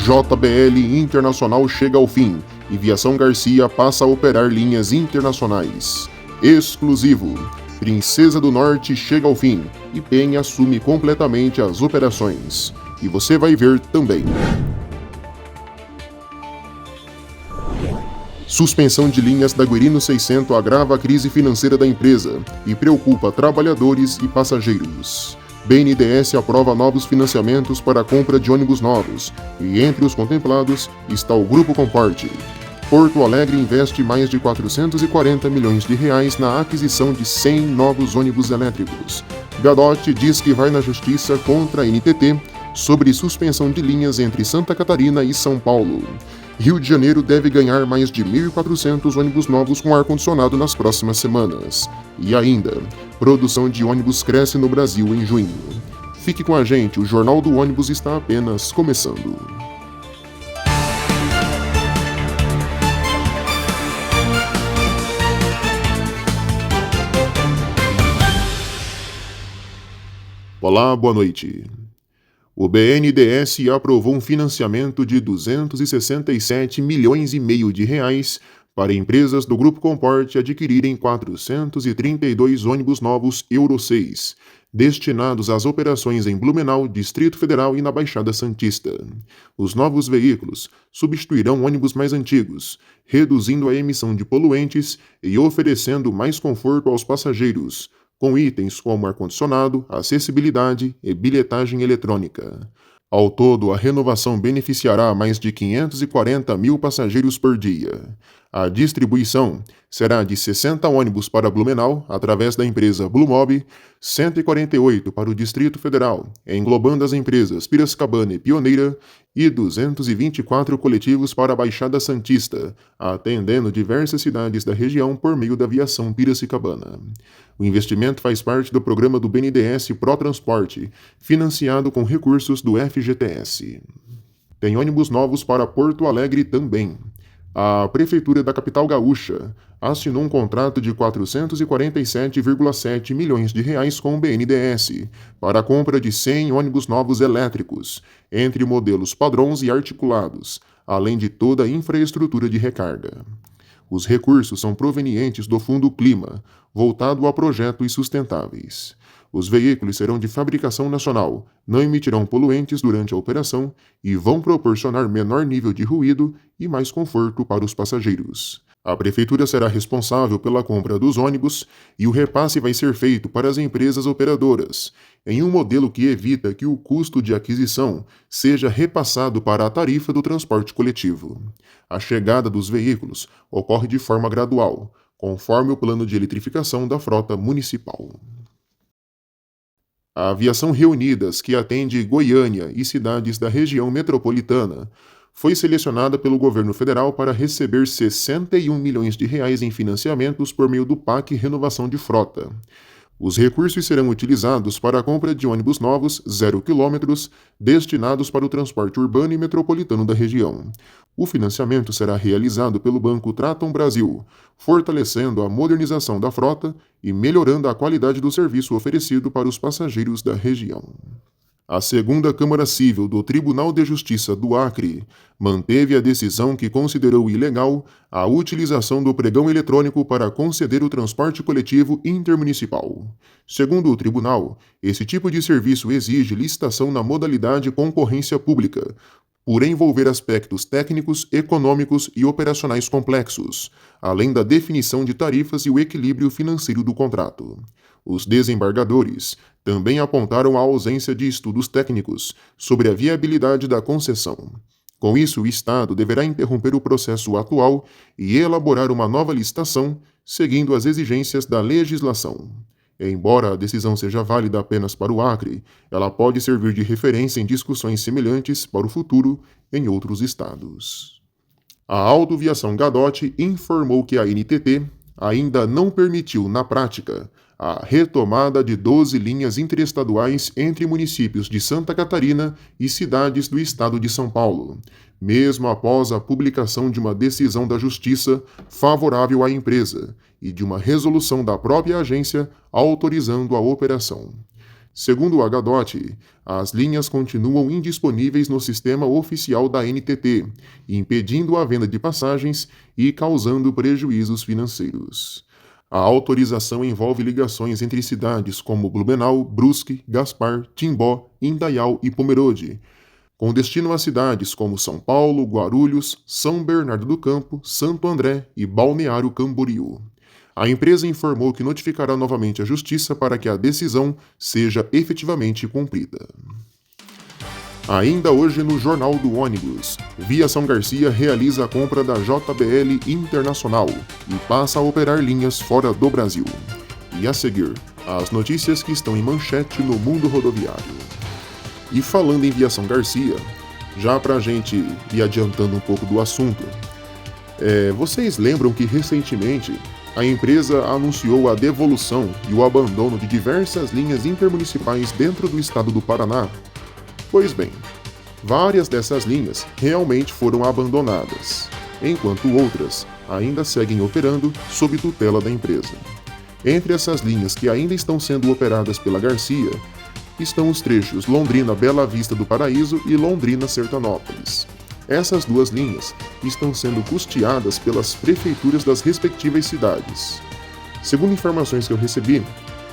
JBL Internacional chega ao fim e Viação Garcia passa a operar linhas internacionais. Exclusivo. Princesa do Norte chega ao fim e Penha assume completamente as operações. E você vai ver também. Suspensão de linhas da Guirino 600 agrava a crise financeira da empresa e preocupa trabalhadores e passageiros. BNDES aprova novos financiamentos para a compra de ônibus novos e entre os contemplados está o Grupo Comporte. Porto Alegre investe mais de 440 milhões de reais na aquisição de 100 novos ônibus elétricos. Gadotti diz que vai na justiça contra a NTT sobre suspensão de linhas entre Santa Catarina e São Paulo. Rio de Janeiro deve ganhar mais de 1.400 ônibus novos com ar-condicionado nas próximas semanas. E ainda, produção de ônibus cresce no Brasil em junho. Fique com a gente, o Jornal do Ônibus está apenas começando. Olá, boa noite. O BNDES aprovou um financiamento de 267 milhões e meio de reais para empresas do Grupo Comporte adquirirem 432 ônibus novos Euro 6, destinados às operações em Blumenau, Distrito Federal e na Baixada Santista. Os novos veículos substituirão ônibus mais antigos, reduzindo a emissão de poluentes e oferecendo mais conforto aos passageiros, com itens como ar-condicionado, acessibilidade e bilhetagem eletrônica. Ao todo, a renovação beneficiará mais de 540 mil passageiros por dia. A distribuição será de 60 ônibus para Blumenau, através da empresa Blumob, 148 para o Distrito Federal, englobando as empresas Piracicabana e Pioneira, e 224 coletivos para a Baixada Santista, atendendo diversas cidades da região por meio da Viação Piracicabana. O investimento faz parte do programa do BNDES Protransporte, financiado com recursos do FGTS. Tem ônibus novos para Porto Alegre também. A Prefeitura da capital gaúcha assinou um contrato de 447,7 milhões de reais com o BNDES para a compra de 100 ônibus novos elétricos, entre modelos padrões e articulados, além de toda a infraestrutura de recarga. Os recursos são provenientes do Fundo Clima, voltado a projetos sustentáveis. Os veículos serão de fabricação nacional, não emitirão poluentes durante a operação e vão proporcionar menor nível de ruído e mais conforto para os passageiros. A Prefeitura será responsável pela compra dos ônibus e o repasse vai ser feito para as empresas operadoras, em um modelo que evita que o custo de aquisição seja repassado para a tarifa do transporte coletivo. A chegada dos veículos ocorre de forma gradual, conforme o plano de eletrificação da frota municipal. A Aviação Reunidas, que atende Goiânia e cidades da região metropolitana, foi selecionada pelo governo federal para receber 61 milhões de reais em financiamentos por meio do PAC Renovação de Frota. Os recursos serão utilizados para a compra de ônibus novos, 0 km, destinados para o transporte urbano e metropolitano da região. O financiamento será realizado pelo Banco Traton Brasil, fortalecendo a modernização da frota e melhorando a qualidade do serviço oferecido para os passageiros da região. A segunda Câmara Civil do Tribunal de Justiça do Acre manteve a decisão que considerou ilegal a utilização do pregão eletrônico para conceder o transporte coletivo intermunicipal. Segundo o tribunal, esse tipo de serviço exige licitação na modalidade concorrência pública, por envolver aspectos técnicos, econômicos e operacionais complexos, além da definição de tarifas e o equilíbrio financeiro do contrato. Os desembargadores também apontaram a ausência de estudos técnicos sobre a viabilidade da concessão. Com isso, o Estado deverá interromper o processo atual e elaborar uma nova licitação, seguindo as exigências da legislação. Embora a decisão seja válida apenas para o Acre, ela pode servir de referência em discussões semelhantes para o futuro em outros estados. A Autoviação Gadotti informou que a NTT ainda não permitiu, na prática, a retomada de 12 linhas interestaduais entre municípios de Santa Catarina e cidades do estado de São Paulo, mesmo após a publicação de uma decisão da Justiça favorável à empresa e de uma resolução da própria agência autorizando a operação. Segundo o HDOT, as linhas continuam indisponíveis no sistema oficial da NTT, impedindo a venda de passagens e causando prejuízos financeiros. A autorização envolve ligações entre cidades como Blumenau, Brusque, Gaspar, Timbó, Indaial e Pomerode, com destino a cidades como São Paulo, Guarulhos, São Bernardo do Campo, Santo André e Balneário Camboriú. A empresa informou que notificará novamente a Justiça para que a decisão seja efetivamente cumprida. Ainda hoje no Jornal do Ônibus, Viação Garcia realiza a compra da JBL Internacional e passa a operar linhas fora do Brasil. E a seguir, as notícias que estão em manchete no mundo rodoviário. E falando em Viação Garcia, já pra gente ir adiantando um pouco do assunto, vocês lembram que recentemente a empresa anunciou a devolução e o abandono de diversas linhas intermunicipais dentro do estado do Paraná? Pois bem, várias dessas linhas realmente foram abandonadas, enquanto outras ainda seguem operando sob tutela da empresa. Entre essas linhas que ainda estão sendo operadas pela Garcia, estão os trechos Londrina-Bela Vista do Paraíso e Londrina-Sertanópolis. Essas duas linhas estão sendo custeadas pelas prefeituras das respectivas cidades. Segundo informações que eu recebi,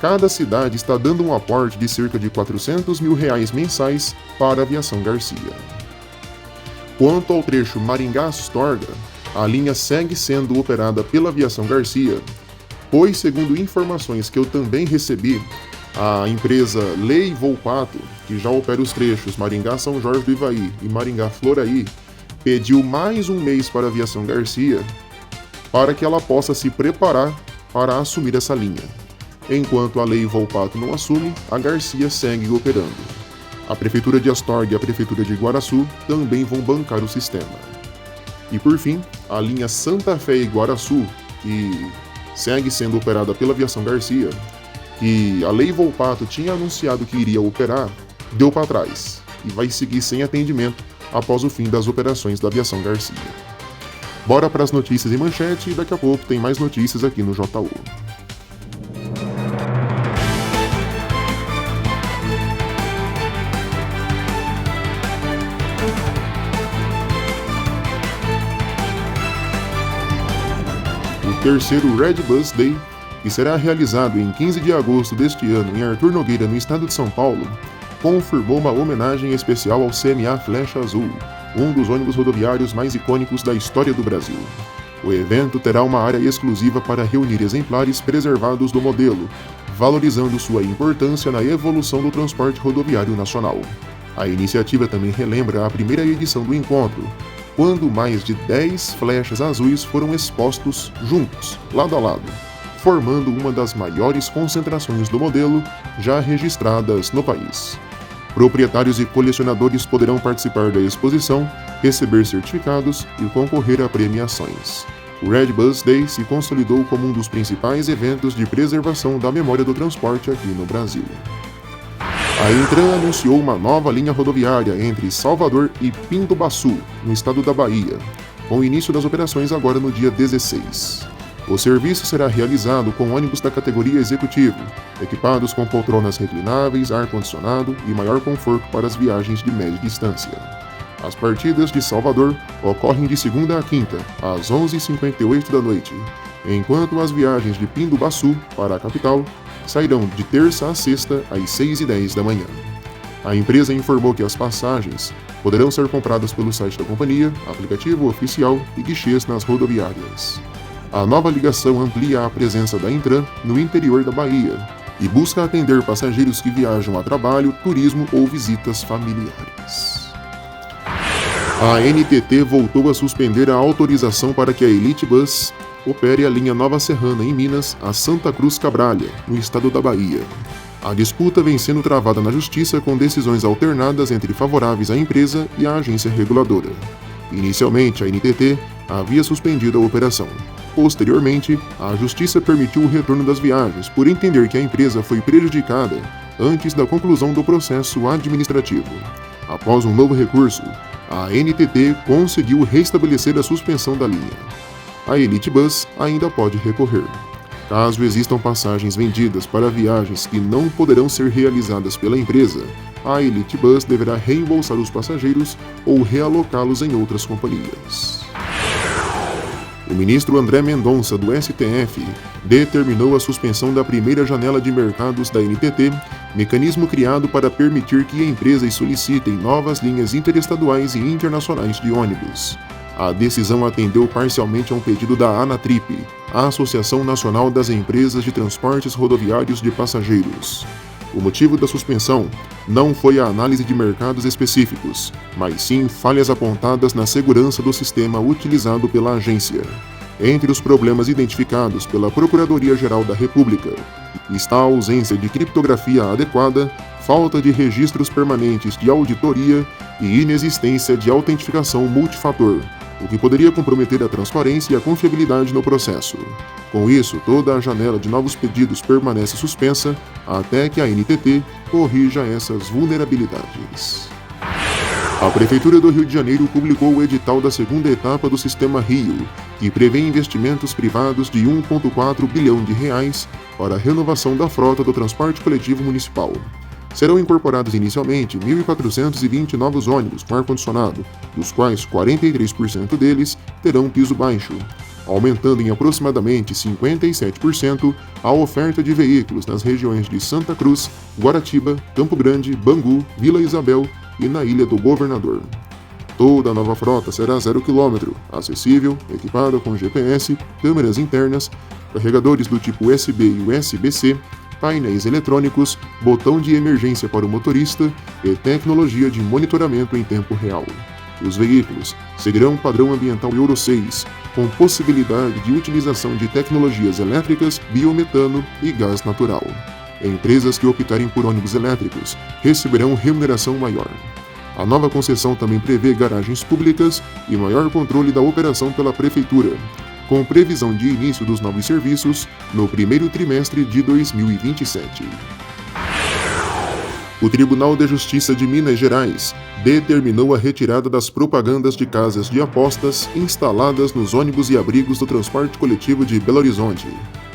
cada cidade está dando um aporte de cerca de R$400 mil mensais para a Aviação Garcia. Quanto ao trecho Maringá-Astorga, a linha segue sendo operada pela Aviação Garcia, pois, segundo informações que eu também recebi, a empresa Lei Volpato, que já opera os trechos Maringá-São Jorge do Ivaí e Maringá-Floraí, pediu mais um mês para a Aviação Garcia para que ela possa se preparar para assumir essa linha. Enquanto a Lei Volpato não assume, a Garcia segue operando. A Prefeitura de Astorga e a Prefeitura de Iguaraçu também vão bancar o sistema. E por fim, a linha Santa Fé e Iguaraçu, que segue sendo operada pela Aviação Garcia, que a Lei Volpato tinha anunciado que iria operar, deu para trás e vai seguir sem atendimento após o fim das operações da Aviação Garcia. Bora para as notícias em manchete e daqui a pouco tem mais notícias aqui no JU. O terceiro Red Bus Day, que será realizado em 15 de agosto deste ano em Arthur Nogueira, no estado de São Paulo, confirmou uma homenagem especial ao CMA Flecha Azul, um dos ônibus rodoviários mais icônicos da história do Brasil. O evento terá uma área exclusiva para reunir exemplares preservados do modelo, valorizando sua importância na evolução do transporte rodoviário nacional. A iniciativa também relembra a primeira edição do encontro, quando mais de 10 flechas azuis foram expostos juntos, lado a lado, formando uma das maiores concentrações do modelo já registradas no país. Proprietários e colecionadores poderão participar da exposição, receber certificados e concorrer a premiações. O Red Bus Day se consolidou como um dos principais eventos de preservação da memória do transporte aqui no Brasil. A Intran anunciou uma nova linha rodoviária entre Salvador e Pindobaçu, no estado da Bahia, com o início das operações agora no dia 16. O serviço será realizado com ônibus da categoria executivo, equipados com poltronas reclináveis, ar-condicionado e maior conforto para as viagens de média distância. As partidas de Salvador ocorrem de segunda a quinta, às 11h58 da noite, enquanto as viagens de Pindobaçu para a capital sairão de terça a sexta às 6h10 da manhã. A empresa informou que as passagens poderão ser compradas pelo site da companhia, aplicativo oficial e guichês nas rodoviárias. A nova ligação amplia a presença da Intran no interior da Bahia e busca atender passageiros que viajam a trabalho, turismo ou visitas familiares. A NTT voltou a suspender a autorização para que a Elite Bus opere a linha Nova Serrana em Minas a Santa Cruz Cabralha, no estado da Bahia. A disputa vem sendo travada na Justiça com decisões alternadas entre favoráveis à empresa e à agência reguladora. Inicialmente, a NTT havia suspendido a operação. Posteriormente, a Justiça permitiu o retorno das viagens por entender que a empresa foi prejudicada antes da conclusão do processo administrativo. Após um novo recurso, a NTT conseguiu restabelecer a suspensão da linha. A Elite Bus ainda pode recorrer. Caso existam passagens vendidas para viagens que não poderão ser realizadas pela empresa, a Elite Bus deverá reembolsar os passageiros ou realocá-los em outras companhias. O ministro André Mendonça, do STF, determinou a suspensão da primeira janela de mercados da NTT, mecanismo criado para permitir que empresas solicitem novas linhas interestaduais e internacionais de ônibus. A decisão atendeu parcialmente a um pedido da ANATRIP, a Associação Nacional das Empresas de Transportes Rodoviários de Passageiros. O motivo da suspensão não foi a análise de mercados específicos, mas sim falhas apontadas na segurança do sistema utilizado pela agência. Entre os problemas identificados pela Procuradoria-Geral da República está a ausência de criptografia adequada, falta de registros permanentes de auditoria e inexistência de autentificação multifator, o que poderia comprometer a transparência e a confiabilidade no processo. Com isso, toda a janela de novos pedidos permanece suspensa até que a NTT corrija essas vulnerabilidades. A Prefeitura do Rio de Janeiro publicou o edital da segunda etapa do Sistema Rio, que prevê investimentos privados de R$ 1,4 bilhão para a renovação da frota do transporte coletivo municipal. Serão incorporados inicialmente 1.420 novos ônibus com ar-condicionado, dos quais 43% deles terão piso baixo, aumentando em aproximadamente 57% a oferta de veículos nas regiões de Santa Cruz, Guaratiba, Campo Grande, Bangu, Vila Isabel e na Ilha do Governador. Toda a nova frota será 0 km, acessível, equipada com GPS, câmeras internas, carregadores do tipo USB e USB-C, painéis eletrônicos, botão de emergência para o motorista e tecnologia de monitoramento em tempo real. Os veículos seguirão o padrão ambiental Euro 6, com possibilidade de utilização de tecnologias elétricas, biometano e gás natural. Empresas que optarem por ônibus elétricos receberão remuneração maior. A nova concessão também prevê garagens públicas e maior controle da operação pela Prefeitura, com previsão de início dos novos serviços no primeiro trimestre de 2027. O Tribunal de Justiça de Minas Gerais determinou a retirada das propagandas de casas de apostas instaladas nos ônibus e abrigos do transporte coletivo de Belo Horizonte.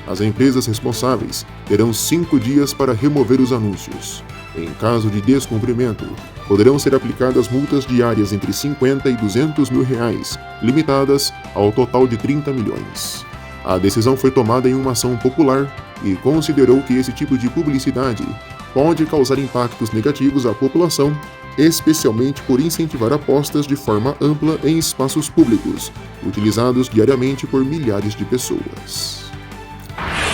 As empresas responsáveis terão 5 dias para remover os anúncios. Em caso de descumprimento, poderão ser aplicadas multas diárias entre 50 e 200 mil reais, limitadas ao total de 30 milhões. A decisão foi tomada em uma ação popular e considerou que esse tipo de publicidade pode causar impactos negativos à população, especialmente por incentivar apostas de forma ampla em espaços públicos, utilizados diariamente por milhares de pessoas.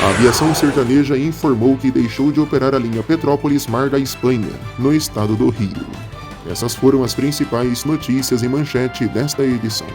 A aviação sertaneja informou que deixou de operar a linha Petrópolis-Mar da Espanha, no estado do Rio. Essas foram as principais notícias em manchete desta edição.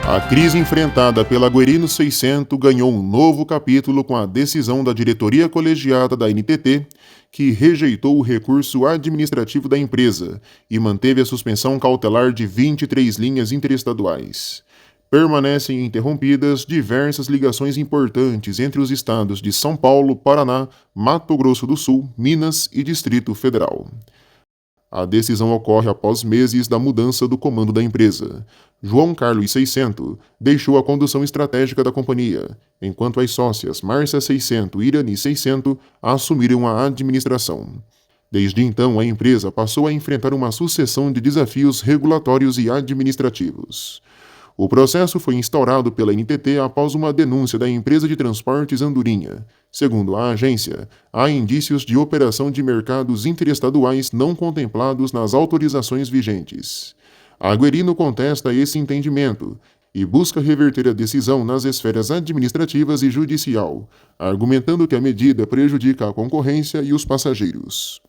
A crise enfrentada pela Guerino 600 ganhou um novo capítulo com a decisão da diretoria colegiada da NTT, que rejeitou o recurso administrativo da empresa e manteve a suspensão cautelar de 23 linhas interestaduais. Permanecem interrompidas diversas ligações importantes entre os estados de São Paulo, Paraná, Mato Grosso do Sul, Minas e Distrito Federal. A decisão ocorre após meses da mudança do comando da empresa. João Carlos 600 deixou a condução estratégica da companhia, enquanto as sócias Márcia 600 e Irani 600 assumiram a administração. Desde então, a empresa passou a enfrentar uma sucessão de desafios regulatórios e administrativos. O processo foi instaurado pela NTT após uma denúncia da empresa de transportes Andorinha. Segundo a agência, há indícios de operação de mercados interestaduais não contemplados nas autorizações vigentes. A Guerino contesta esse entendimento e busca reverter a decisão nas esferas administrativas e judicial, argumentando que a medida prejudica a concorrência e os passageiros.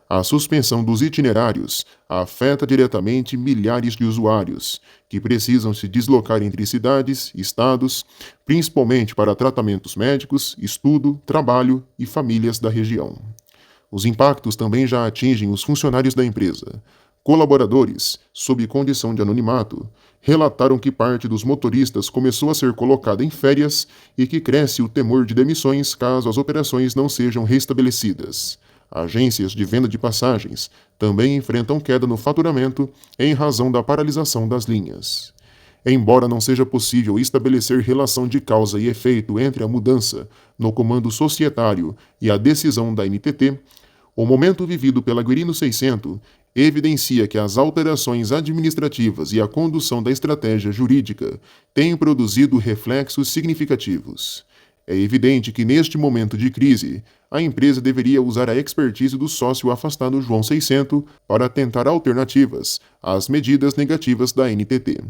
A suspensão dos itinerários afeta diretamente milhares de usuários, que precisam se deslocar entre cidades, estados, principalmente para tratamentos médicos, estudo, trabalho e famílias da região. Os impactos também já atingem os funcionários da empresa. Colaboradores, sob condição de anonimato, relataram que parte dos motoristas começou a ser colocada em férias e que cresce o temor de demissões caso as operações não sejam restabelecidas. agências de venda de passagens, também enfrentam queda no faturamento em razão da paralisação das linhas. Embora não seja possível estabelecer relação de causa e efeito entre a mudança no comando societário e a decisão da NTT, o momento vivido pela Quirino 600 evidencia que as alterações administrativas e a condução da estratégia jurídica têm produzido reflexos significativos. É evidente que, neste momento de crise, a empresa deveria usar a expertise do sócio afastado João 600 para tentar alternativas às medidas negativas da NTT.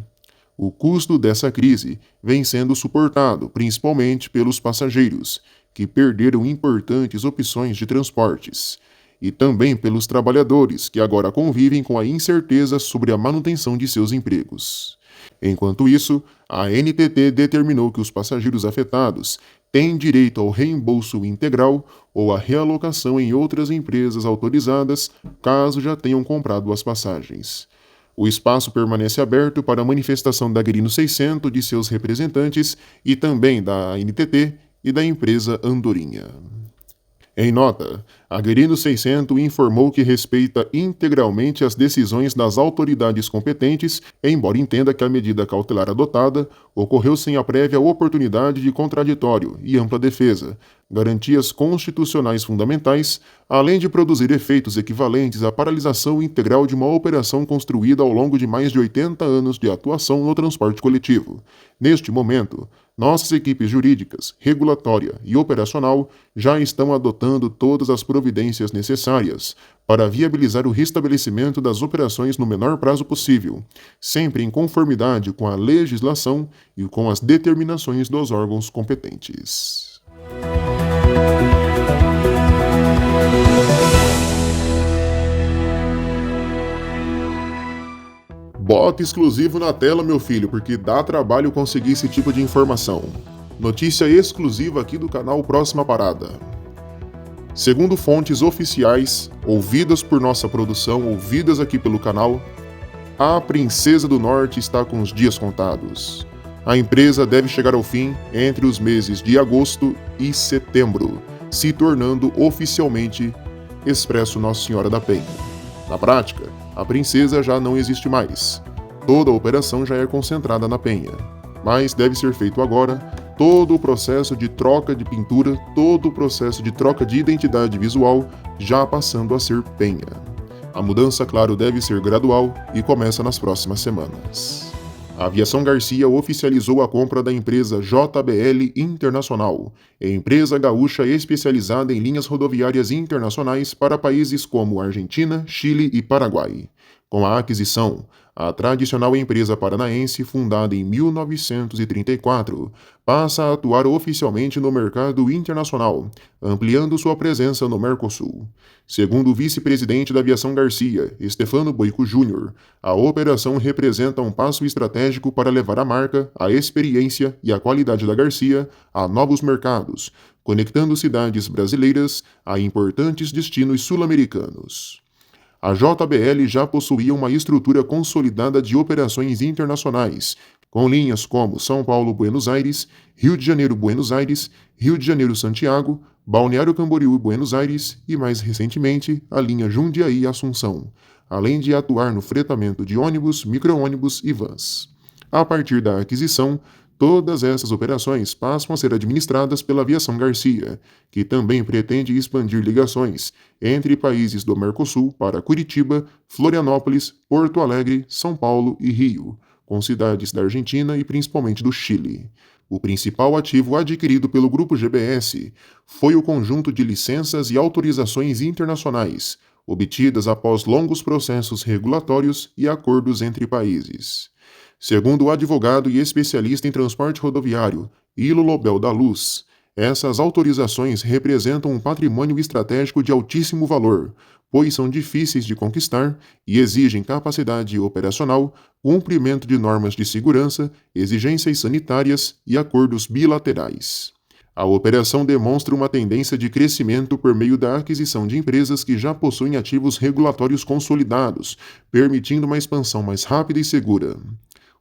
O custo dessa crise vem sendo suportado principalmente pelos passageiros, que perderam importantes opções de transportes, e também pelos trabalhadores, que agora convivem com a incerteza sobre a manutenção de seus empregos. Enquanto isso, a NTT determinou que os passageiros afetados têm direito ao reembolso integral ou à realocação em outras empresas autorizadas, caso já tenham comprado as passagens. O espaço permanece aberto para a manifestação da Quirino 600 de seus representantes e também da NTT e da empresa Andorinha. Em nota, a Quirino 600 informou que respeita integralmente as decisões das autoridades competentes, embora entenda que a medida cautelar adotada ocorreu sem a prévia oportunidade de contraditório e ampla defesa, garantias constitucionais fundamentais, além de produzir efeitos equivalentes à paralisação integral de uma operação construída ao longo de mais de 80 anos de atuação no transporte coletivo. Neste momento, nossas equipes jurídicas, regulatória e operacional já estão adotando todas as providências necessárias para viabilizar o restabelecimento das operações no menor prazo possível, sempre em conformidade com a legislação e com as determinações dos órgãos competentes. Bota exclusivo na tela, meu filho, porque dá trabalho conseguir esse tipo de informação. Notícia exclusiva aqui do canal Próxima Parada. Segundo fontes oficiais, ouvidas por nossa produção, ouvidas aqui pelo canal, a Princesa do Norte está com os dias contados. A empresa deve chegar ao fim entre os meses de agosto e setembro, se tornando oficialmente Expresso Nossa Senhora da Penha. Na prática, a Princesa já não existe mais. Toda a operação já é concentrada na Penha. Mas deve ser feito agora todo o processo de troca de pintura, todo o processo de troca de identidade visual, já passando a ser Penha. A mudança, claro, deve ser gradual e começa nas próximas semanas. A Aviação Garcia oficializou a compra da empresa JBL Internacional, empresa gaúcha especializada em linhas rodoviárias internacionais para países como Argentina, Chile e Paraguai. Com a aquisição, a tradicional empresa paranaense, fundada em 1934, passa a atuar oficialmente no mercado internacional, ampliando sua presença no Mercosul. Segundo o vice-presidente da Aviação Garcia, Stefano Boico Júnior, a operação representa um passo estratégico para levar a marca, a experiência e a qualidade da Garcia a novos mercados, conectando cidades brasileiras a importantes destinos sul-americanos. A JBL já possuía uma estrutura consolidada de operações internacionais, com linhas como São Paulo-Buenos Aires, Rio de Janeiro-Buenos Aires, Rio de Janeiro-Santiago, Balneário Camboriú e Buenos Aires e, mais recentemente, a linha Jundiaí-Assunção, além de atuar no fretamento de ônibus, micro-ônibus e vans. A partir da aquisição, todas essas operações passam a ser administradas pela Aviação Garcia, que também pretende expandir ligações entre países do Mercosul para Curitiba, Florianópolis, Porto Alegre, São Paulo e Rio, com cidades da Argentina e principalmente do Chile. O principal ativo adquirido pelo Grupo GBS foi o conjunto de licenças e autorizações internacionais, obtidas após longos processos regulatórios e acordos entre países. Segundo o advogado e especialista em transporte rodoviário, Ilo Lobel da Luz, essas autorizações representam um patrimônio estratégico de altíssimo valor, pois são difíceis de conquistar e exigem capacidade operacional, cumprimento de normas de segurança, exigências sanitárias e acordos bilaterais. A operação demonstra uma tendência de crescimento por meio da aquisição de empresas que já possuem ativos regulatórios consolidados, permitindo uma expansão mais rápida e segura.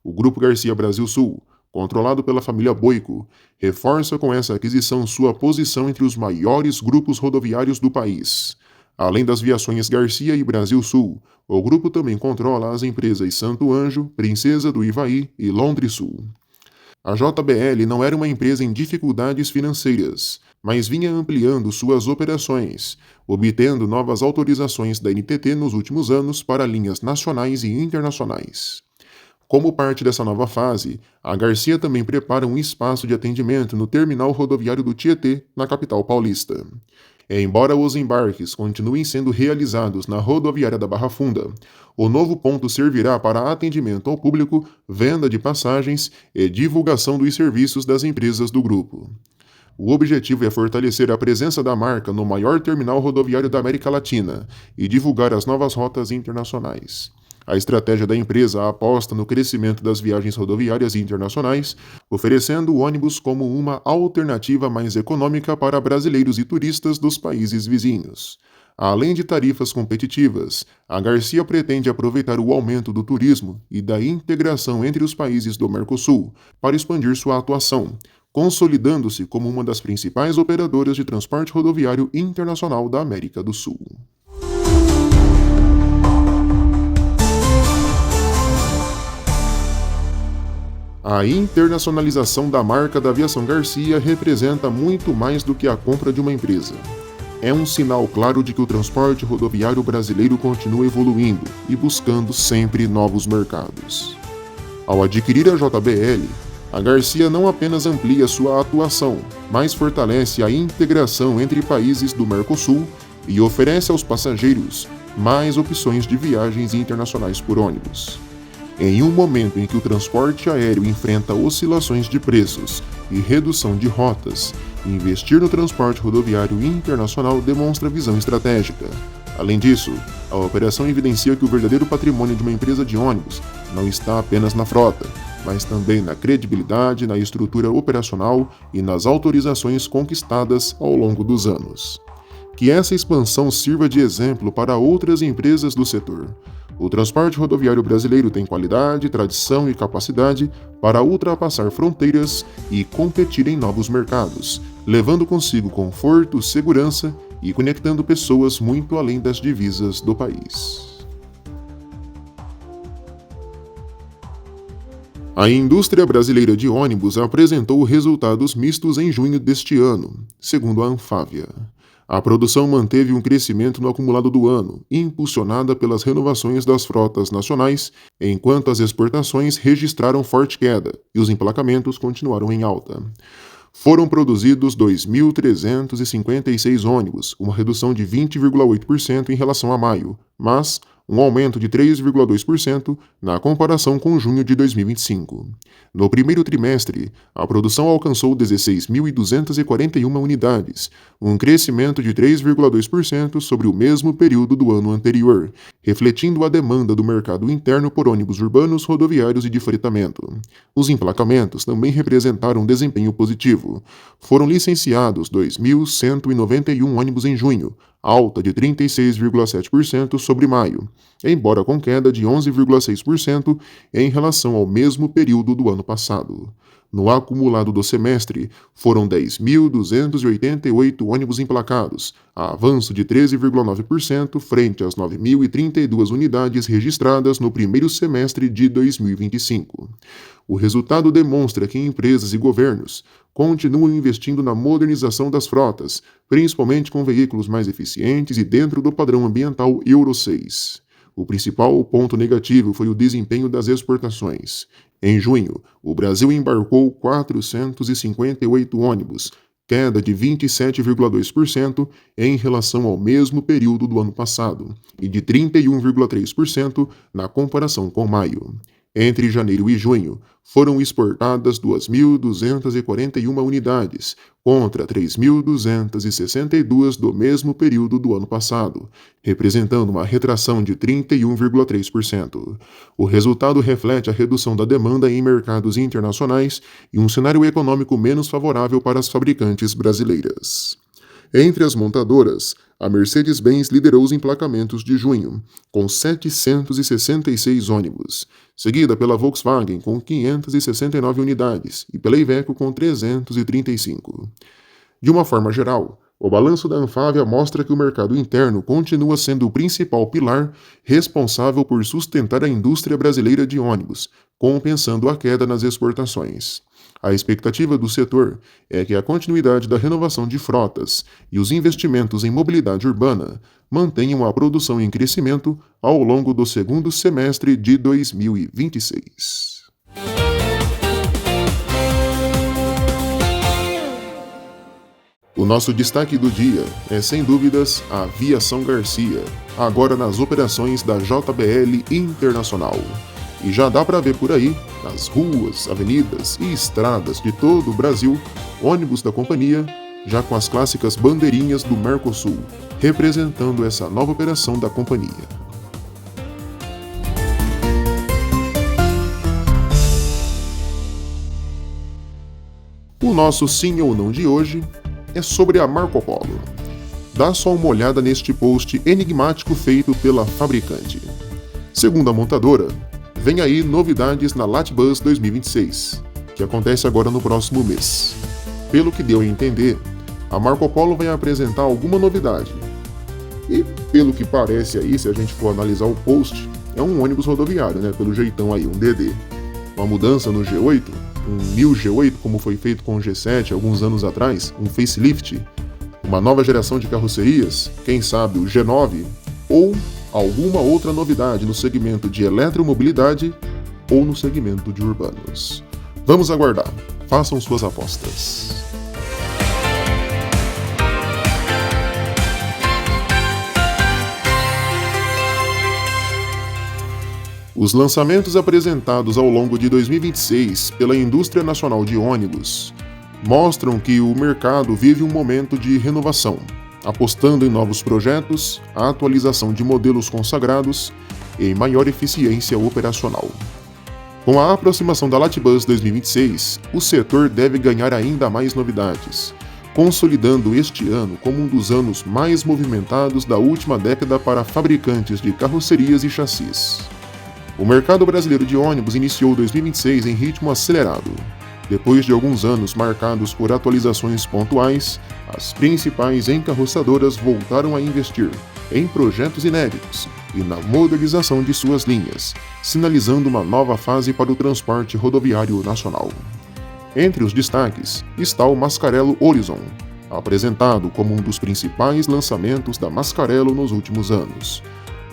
O Grupo Garcia Brasil Sul, controlado pela família Boico, reforça com essa aquisição sua posição entre os maiores grupos rodoviários do país. Além das viações Garcia e Brasil Sul, o grupo também controla as empresas Santo Anjo, Princesa do Ivaí e Londres Sul. A JBL não era uma empresa em dificuldades financeiras, mas vinha ampliando suas operações, obtendo novas autorizações da NTT nos últimos anos para linhas nacionais e internacionais. Como parte dessa nova fase, a Garcia também prepara um espaço de atendimento no terminal rodoviário do Tietê, na capital paulista. Embora os embarques continuem sendo realizados na rodoviária da Barra Funda, o novo ponto servirá para atendimento ao público, venda de passagens e divulgação dos serviços das empresas do grupo. O objetivo é fortalecer a presença da marca no maior terminal rodoviário da América Latina e divulgar as novas rotas internacionais. A estratégia da empresa aposta no crescimento das viagens rodoviárias internacionais, oferecendo o ônibus como uma alternativa mais econômica para brasileiros e turistas dos países vizinhos. Além de tarifas competitivas, a Garcia pretende aproveitar o aumento do turismo e da integração entre os países do Mercosul para expandir sua atuação, consolidando-se como uma das principais operadoras de transporte rodoviário internacional da América do Sul. A internacionalização da marca da aviação Garcia representa muito mais do que a compra de uma empresa. É um sinal claro de que o transporte rodoviário brasileiro continua evoluindo e buscando sempre novos mercados. Ao adquirir a JBL, a Garcia não apenas amplia sua atuação, mas fortalece a integração entre países do Mercosul e oferece aos passageiros mais opções de viagens internacionais por ônibus. Em um momento em que o transporte aéreo enfrenta oscilações de preços e redução de rotas, investir no transporte rodoviário internacional demonstra visão estratégica. Além disso, a operação evidencia que o verdadeiro patrimônio de uma empresa de ônibus não está apenas na frota, mas também na credibilidade, na estrutura operacional e nas autorizações conquistadas ao longo dos anos. Que essa expansão sirva de exemplo para outras empresas do setor. O transporte rodoviário brasileiro tem qualidade, tradição e capacidade para ultrapassar fronteiras e competir em novos mercados, levando consigo conforto, segurança e conectando pessoas muito além das divisas do país. A indústria brasileira de ônibus apresentou resultados mistos em junho deste ano, segundo a Anfávia. A produção manteve um crescimento no acumulado do ano, impulsionada pelas renovações das frotas nacionais, enquanto as exportações registraram forte queda e os emplacamentos continuaram em alta. Foram produzidos 2.356 ônibus, uma redução de 20,8% em relação a maio, mas um aumento de 3,2% na comparação com junho de 2025. No primeiro trimestre, a produção alcançou 16.241 unidades, um crescimento de 3,2% sobre o mesmo período do ano anterior, refletindo a demanda do mercado interno por ônibus urbanos, rodoviários e de fretamento. Os emplacamentos também representaram um desempenho positivo. Foram licenciados 2.191 ônibus em junho, alta de 36,7% sobre maio, embora com queda de 11,6% em relação ao mesmo período do ano passado. No acumulado do semestre, foram 10.288 ônibus emplacados, avanço de 13,9% frente às 9.032 unidades registradas no primeiro semestre de 2025. O resultado demonstra que empresas e governos continuam investindo na modernização das frotas, principalmente com veículos mais eficientes e dentro do padrão ambiental Euro 6. O principal ponto negativo foi o desempenho das exportações. Em junho, o Brasil embarcou 458 ônibus, queda de 27,2% em relação ao mesmo período do ano passado, e de 31,3% na comparação com maio. Entre janeiro e junho, foram exportadas 2.241 unidades, contra 3.262 do mesmo período do ano passado, representando uma retração de 31,3%. O resultado reflete a redução da demanda em mercados internacionais e um cenário econômico menos favorável para as fabricantes brasileiras. Entre as montadoras, a Mercedes-Benz liderou os emplacamentos de junho, com 766 ônibus, seguida pela Volkswagen com 569 unidades e pela Iveco com 335. De uma forma geral, O balanço da Anfávia mostra que o mercado interno continua sendo o principal pilar responsável por sustentar a indústria brasileira de ônibus, compensando a queda nas exportações. A expectativa do setor é que a continuidade da renovação de frotas e os investimentos em mobilidade urbana mantenham a produção em crescimento ao longo do segundo semestre de 2026. O nosso destaque do dia é, sem dúvidas, a Aviação Garcia, agora nas operações da JBL Internacional. E já dá para ver por aí, nas ruas, avenidas e estradas de todo o Brasil, ônibus da companhia, já com as clássicas bandeirinhas do Mercosul, representando essa nova operação da companhia. O nosso sim ou não de hoje é sobre a Marco Polo. Dá só uma olhada neste post enigmático feito pela fabricante. Segundo a montadora, vem aí novidades na Latbus 2026, que acontece agora no próximo mês. Pelo que deu a entender, a Marco Polo vai apresentar alguma novidade. E pelo que parece aí, se a gente for analisar o post, é um ônibus rodoviário, né? Pelo jeitão aí, um DD. Uma mudança no G8, um New G8, como foi feito com o G7 alguns anos atrás, um facelift, uma nova geração de carrocerias, quem sabe o G9, ou alguma outra novidade no segmento de eletromobilidade ou no segmento de urbanos. Vamos aguardar. Façam suas apostas. Os lançamentos apresentados ao longo de 2026 pela indústria nacional de ônibus mostram que o mercado vive um momento de renovação, apostando em novos projetos, a atualização de modelos consagrados e em maior eficiência operacional. Com a aproximação da Latbus 2026, o setor deve ganhar ainda mais novidades, consolidando este ano como um dos anos mais movimentados da última década para fabricantes de carrocerias e chassis. O mercado brasileiro de ônibus iniciou 2026 em ritmo acelerado. Depois de alguns anos marcados por atualizações pontuais, as principais encarroçadoras voltaram a investir em projetos inéditos e na modernização de suas linhas, sinalizando uma nova fase para o transporte rodoviário nacional. Entre os destaques está o Mascarello Horizon, apresentado como um dos principais lançamentos da Mascarello nos últimos anos.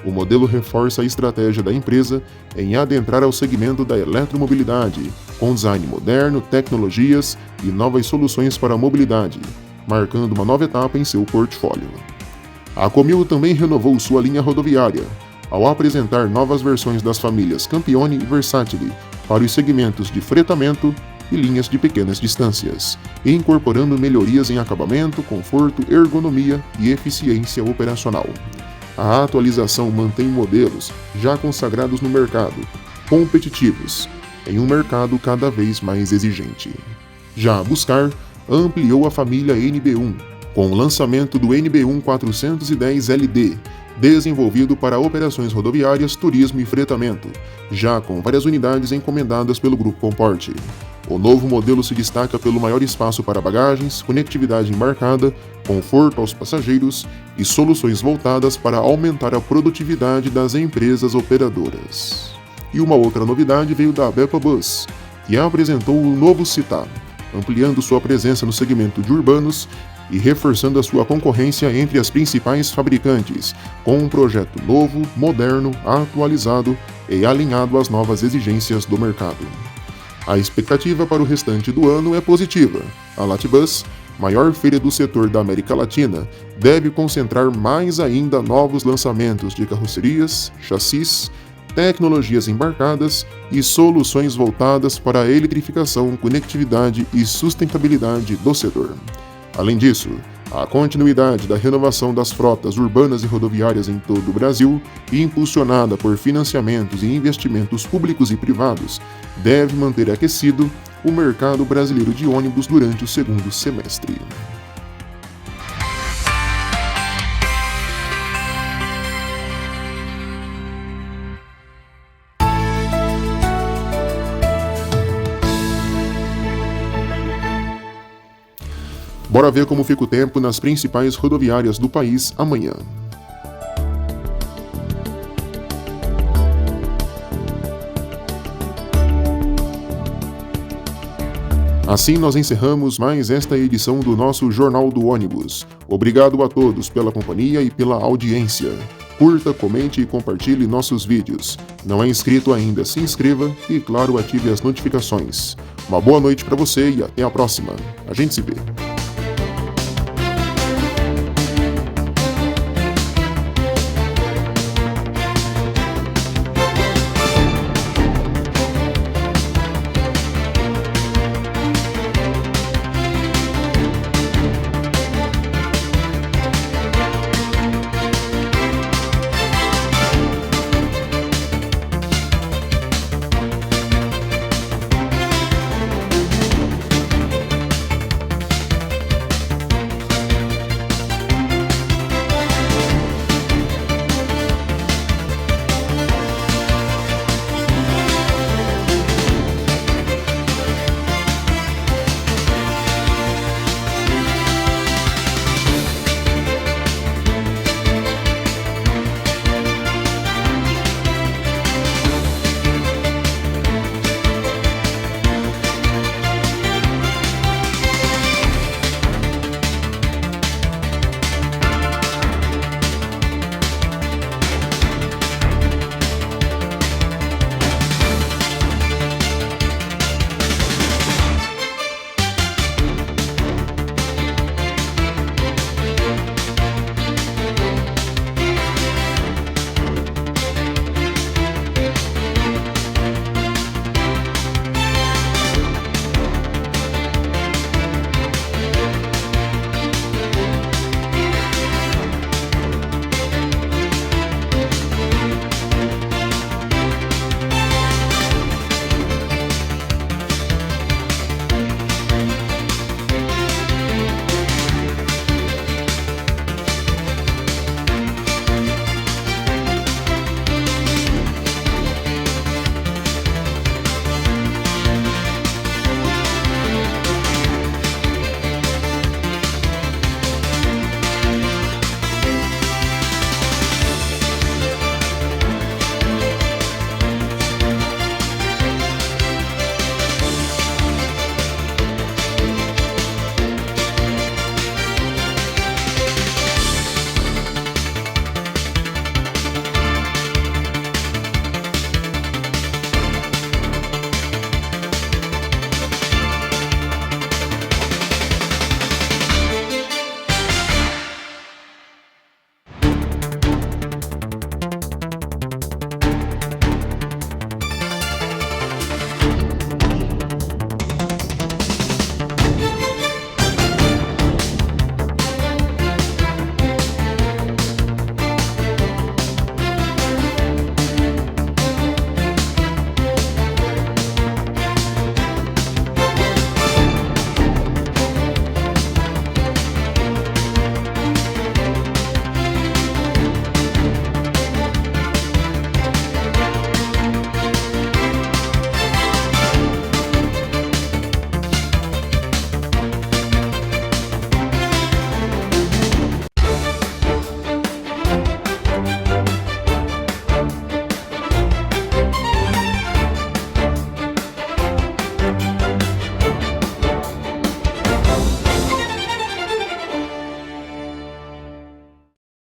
O modelo reforça a estratégia da empresa em adentrar ao segmento da eletromobilidade, com design moderno, tecnologias e novas soluções para a mobilidade, marcando uma nova etapa em seu portfólio. A Comil também renovou sua linha rodoviária, ao apresentar novas versões das famílias Campione e Versatile para os segmentos de fretamento e linhas de pequenas distâncias, incorporando melhorias em acabamento, conforto, ergonomia e eficiência operacional. A atualização mantém modelos já consagrados no mercado, competitivos, em um mercado cada vez mais exigente. Já a Buscar ampliou a família NB1, com o lançamento do NB1 410LD, desenvolvido para operações rodoviárias, turismo e fretamento, já com várias unidades encomendadas pelo Grupo Comporte. O novo modelo se destaca pelo maior espaço para bagagens, conectividade embarcada, conforto aos passageiros e soluções voltadas para aumentar a produtividade das empresas operadoras. E uma outra novidade veio da Bepa Bus, que apresentou o novo Città, ampliando sua presença no segmento de urbanos e reforçando a sua concorrência entre as principais fabricantes, com um projeto novo, moderno, atualizado e alinhado às novas exigências do mercado. A expectativa para o restante do ano é positiva. A Latbus, maior feira do setor da América Latina, deve concentrar mais ainda novos lançamentos de carrocerias, chassis, tecnologias embarcadas e soluções voltadas para a eletrificação, conectividade e sustentabilidade do setor. Além disso, a continuidade da renovação das frotas urbanas e rodoviárias em todo o Brasil, impulsionada por financiamentos e investimentos públicos e privados, deve manter aquecido o mercado brasileiro de ônibus durante o segundo semestre. Bora ver como fica o tempo nas principais rodoviárias do país amanhã. Assim nós encerramos mais esta edição do nosso Jornal do Ônibus. Obrigado a todos pela companhia e pela audiência. Curta, comente e compartilhe nossos vídeos. Não é inscrito ainda, se inscreva e, claro, ative as notificações. Uma boa noite para você e até a próxima. A gente se vê.